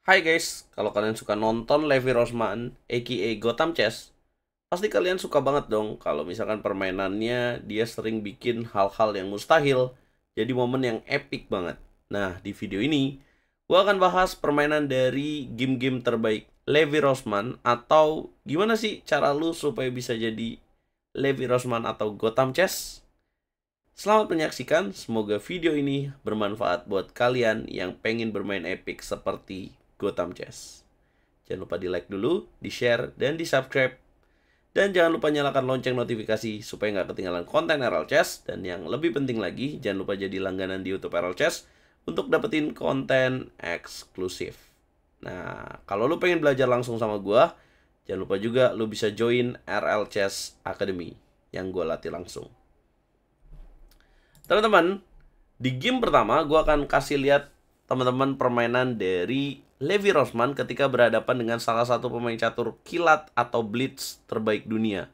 Hai guys, kalau kalian suka nonton Levi Rosman, aka Gotham Chess, pasti kalian suka banget dong kalau misalkan permainannya dia sering bikin hal-hal yang mustahil jadi momen yang epic banget. Nah, di video ini, gua akan bahas permainan dari game-game terbaik Levi Rosman atau gimana sih cara lu supaya bisa jadi Levi Rosman atau Gotham Chess. Selamat menyaksikan, semoga video ini bermanfaat buat kalian yang pengen bermain epic seperti Gotham Chess. Jangan lupa di like dulu, di share, dan di subscribe. Dan jangan lupa nyalakan lonceng notifikasi supaya nggak ketinggalan konten RL Chess. Dan yang lebih penting lagi, jangan lupa jadi langganan di YouTube RL Chess untuk dapetin konten eksklusif. Nah, kalau lu pengen belajar langsung sama gua, jangan lupa juga lu bisa join RL Chess Academy yang gua latih langsung. Teman-teman, di game pertama gue akan kasih lihat teman-teman permainan dari Levi Rosman ketika berhadapan dengan salah satu pemain catur kilat atau blitz terbaik dunia,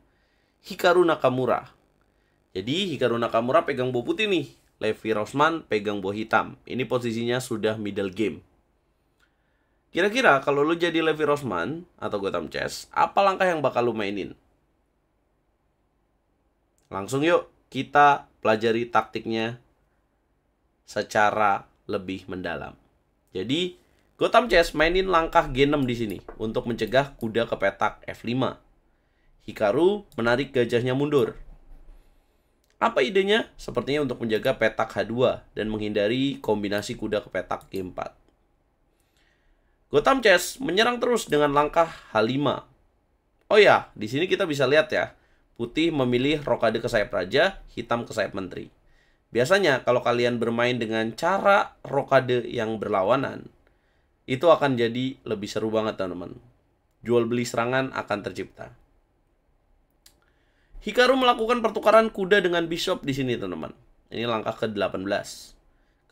Hikaru Nakamura. Jadi Hikaru Nakamura pegang bow putih nih, Levi Rosman pegang bow hitam. Ini posisinya sudah middle game. Kira-kira kalau lu jadi Levi Rosman atau Gotham Chess, apa langkah yang bakal lu mainin? Langsung yuk kita pelajari taktiknya secara lebih mendalam. Jadi, Gotham Chess mainin langkah G6 di sini untuk mencegah kuda ke petak F5. Hikaru menarik gajahnya mundur. Apa idenya? Sepertinya untuk menjaga petak H2 dan menghindari kombinasi kuda ke petak G4. Gotham Chess menyerang terus dengan langkah H5. Oh ya, di sini kita bisa lihat ya. Putih memilih rokade ke sayap raja, hitam ke sayap menteri. Biasanya kalau kalian bermain dengan cara rokade yang berlawanan, itu akan jadi lebih seru banget teman-teman. Jual beli serangan akan tercipta. Hikaru melakukan pertukaran kuda dengan bishop di sini teman-teman. Ini langkah ke-18.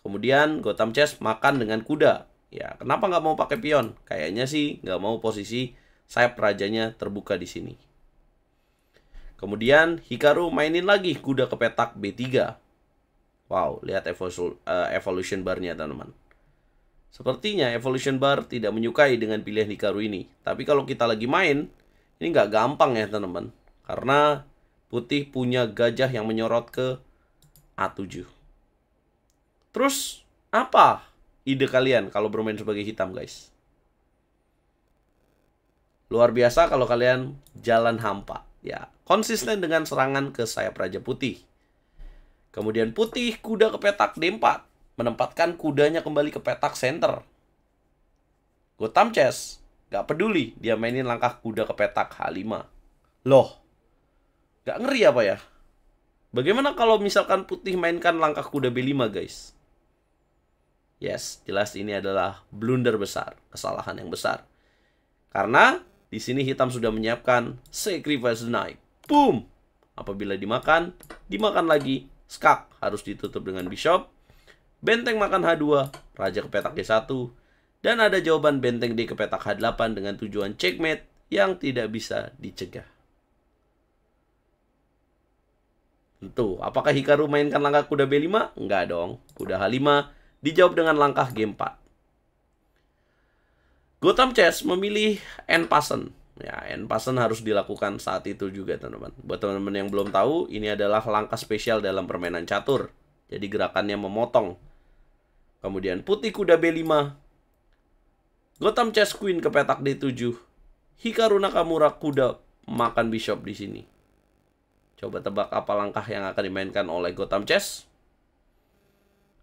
Kemudian Gotham Chess makan dengan kuda. Ya, kenapa nggak mau pakai pion? Kayaknya sih nggak mau posisi sayap rajanya terbuka di sini. Kemudian Hikaru mainin lagi kuda ke petak B3. Wow, lihat evolution bar-nya teman-teman. Sepertinya evolution bar tidak menyukai dengan pilihan Hikaru ini. Tapi kalau kita lagi main, ini nggak gampang ya teman-teman. Karena putih punya gajah yang menyorot ke A7. Terus, apa ide kalian kalau bermain sebagai hitam guys? Luar biasa kalau kalian jalan hampa. Ya, konsisten dengan serangan ke sayap raja putih. Kemudian putih kuda ke petak D4, menempatkan kudanya kembali ke petak center. Gotham Chess gak peduli, dia mainin langkah kuda ke petak H5. Loh, gak ngeri apa ya? Bagaimana kalau misalkan putih mainkan langkah kuda B5 guys? Yes, jelas ini adalah blunder besar, kesalahan yang besar. Karena di sini hitam sudah menyiapkan sacrifice knight. Boom. Apabila dimakan lagi. Skak harus ditutup dengan bishop. Benteng makan H2, raja ke petak G1. Dan ada jawaban benteng D ke petak H8 dengan tujuan checkmate yang tidak bisa dicegah. Tentu, apakah Hikaru mainkan langkah kuda B5? Enggak dong. Kuda H5 dijawab dengan langkah G4. Gotham Chess memilih end passen. Ya, end passen harus dilakukan saat itu juga, teman-teman. Buat teman-teman yang belum tahu, ini adalah langkah spesial dalam permainan catur. Jadi gerakannya memotong. Kemudian putih kuda B5. Gotham Chess Queen ke petak D7. Hikaru Nakamura kuda makan bishop di sini. Coba tebak apa langkah yang akan dimainkan oleh Gotham Chess?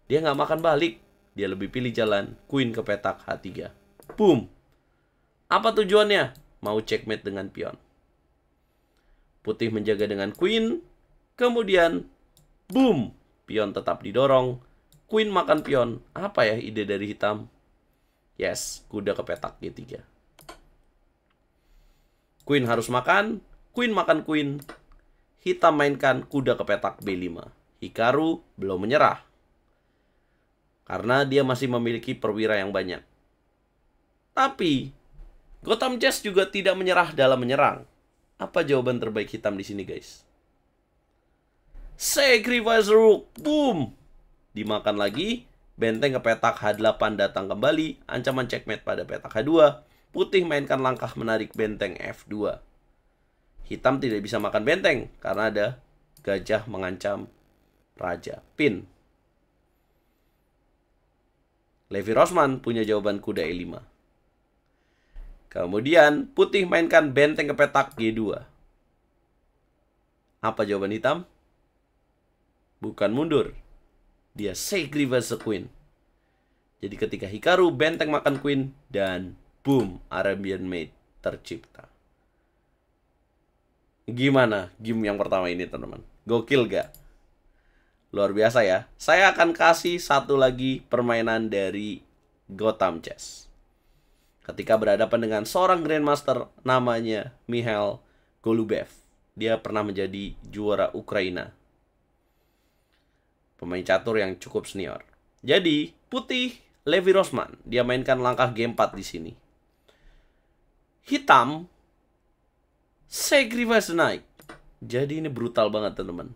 Dia nggak makan balik. Dia lebih pilih jalan Queen ke petak H3. Boom. Apa tujuannya? Mau checkmate dengan pion. Putih menjaga dengan queen. Kemudian, boom. Pion tetap didorong. Queen makan pion. Apa ya ide dari hitam? Yes, kuda ke petak G3. Queen harus makan. Queen makan queen. Hitam mainkan kuda ke petak B5. Hikaru belum menyerah. Karena dia masih memiliki perwira yang banyak. Tapi Gotham Chess juga tidak menyerah dalam menyerang. Apa jawaban terbaik hitam di sini, guys? Sacrifice rook. Boom. Dimakan lagi. benteng ke petak H8 datang kembali, ancaman checkmate pada petak H2. Putih mainkan langkah menarik benteng F2. Hitam tidak bisa makan benteng karena ada gajah mengancam raja. Pin. Levi Rosman punya jawaban kuda E5. Kemudian putih mainkan benteng ke petak G2. Apa jawaban hitam? Bukan mundur. Dia sacrifice the queen. Jadi ketika Hikaru benteng makan queen dan boom, Arabian Maid tercipta. Gimana game yang pertama ini, teman-teman? Gokil gak? Luar biasa ya. Saya akan kasih satu lagi permainan dari Gotham Chess. Ketika berhadapan dengan seorang Grandmaster namanya Mikhail Golubev. Dia pernah menjadi juara Ukraina. Pemain catur yang cukup senior. Jadi, putih Levi Rosman, dia mainkan langkah G4 di sini. Hitam sacrifice knight. Jadi ini brutal banget, teman-teman.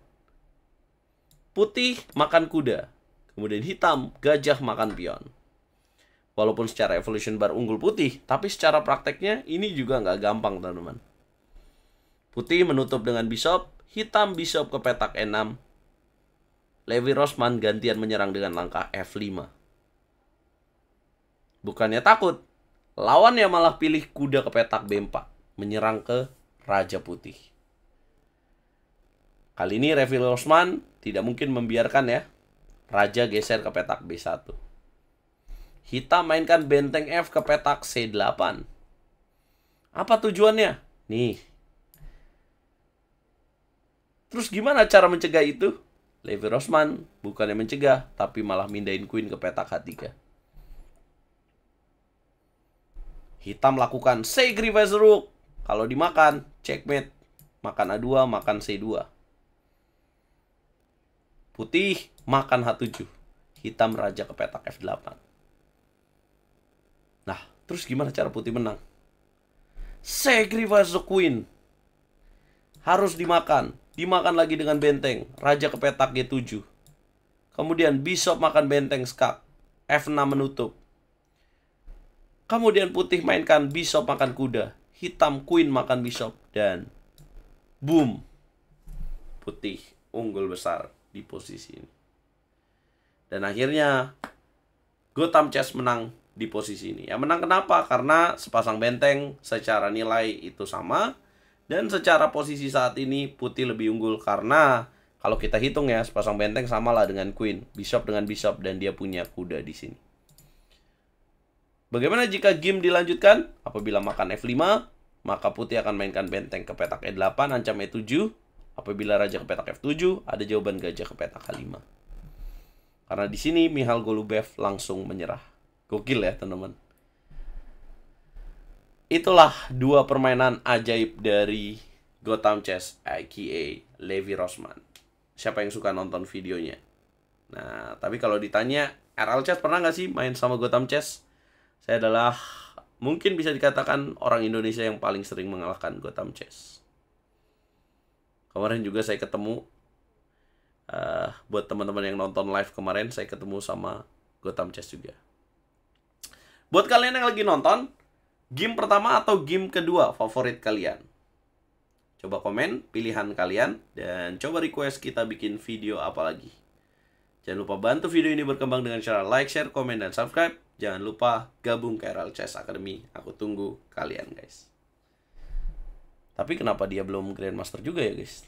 Putih makan kuda. Kemudian hitam gajah makan pion. Walaupun secara evolution bar unggul putih, tapi secara prakteknya ini juga nggak gampang, teman-teman. Putih menutup dengan bishop, hitam bishop ke petak E6. Levi Rosman gantian menyerang dengan langkah F5. Bukannya takut, lawannya malah pilih kuda ke petak B4, menyerang ke Raja Putih. Kali ini Levi Rosman tidak mungkin membiarkan ya Raja geser ke petak B1. Hitam mainkan benteng F ke petak C8. Apa tujuannya? Nih. Terus gimana cara mencegah itu? Levi Rosman bukannya mencegah, tapi malah mindahin queen ke petak H3. Hitam lakukan sacrifice rook. Kalau dimakan, checkmate. Makan A2, makan C2. Putih makan H7. Hitam raja ke petak F8. Nah, terus gimana cara putih menang? Sacrifice the queen. Harus dimakan. Dimakan lagi dengan benteng. Raja ke petak G7. Kemudian bishop makan benteng skak. F6 menutup. Kemudian putih mainkan bishop makan kuda. Hitam queen makan bishop. Dan boom. Putih unggul besar di posisi ini. Dan akhirnya Gotham Chess menang di posisi ini. Ya menang kenapa? Karena sepasang benteng secara nilai itu sama. Dan secara posisi saat ini putih lebih unggul karena kalau kita hitung ya sepasang benteng samalah dengan queen, bishop dengan bishop dan dia punya kuda di sini. Bagaimana jika game dilanjutkan? Apabila makan F5, maka putih akan mainkan benteng ke petak E8, ancam E7. Apabila raja ke petak F7, ada jawaban gajah ke petak H5. Karena di sini Mikhail Golubev langsung menyerah. Gokil ya, teman-teman. Itulah dua permainan ajaib dari Gotham Chess, aka Levi Rosman. Siapa yang suka nonton videonya? Nah, tapi kalau ditanya, RL Chess pernah nggak sih main sama Gotham Chess? Saya adalah, mungkin bisa dikatakan orang Indonesia yang paling sering mengalahkan Gotham Chess. Kemarin juga saya ketemu, buat teman-teman yang nonton live kemarin, saya ketemu sama Gotham Chess juga. Buat kalian yang lagi nonton, game pertama atau game kedua favorit kalian? Coba komen pilihan kalian dan coba request kita bikin video apa lagi. Jangan lupa bantu video ini berkembang dengan cara like, share, komen, dan subscribe. Jangan lupa gabung ke RL Chess Academy. Aku tunggu kalian, guys. Tapi kenapa dia belum Grandmaster juga ya, guys?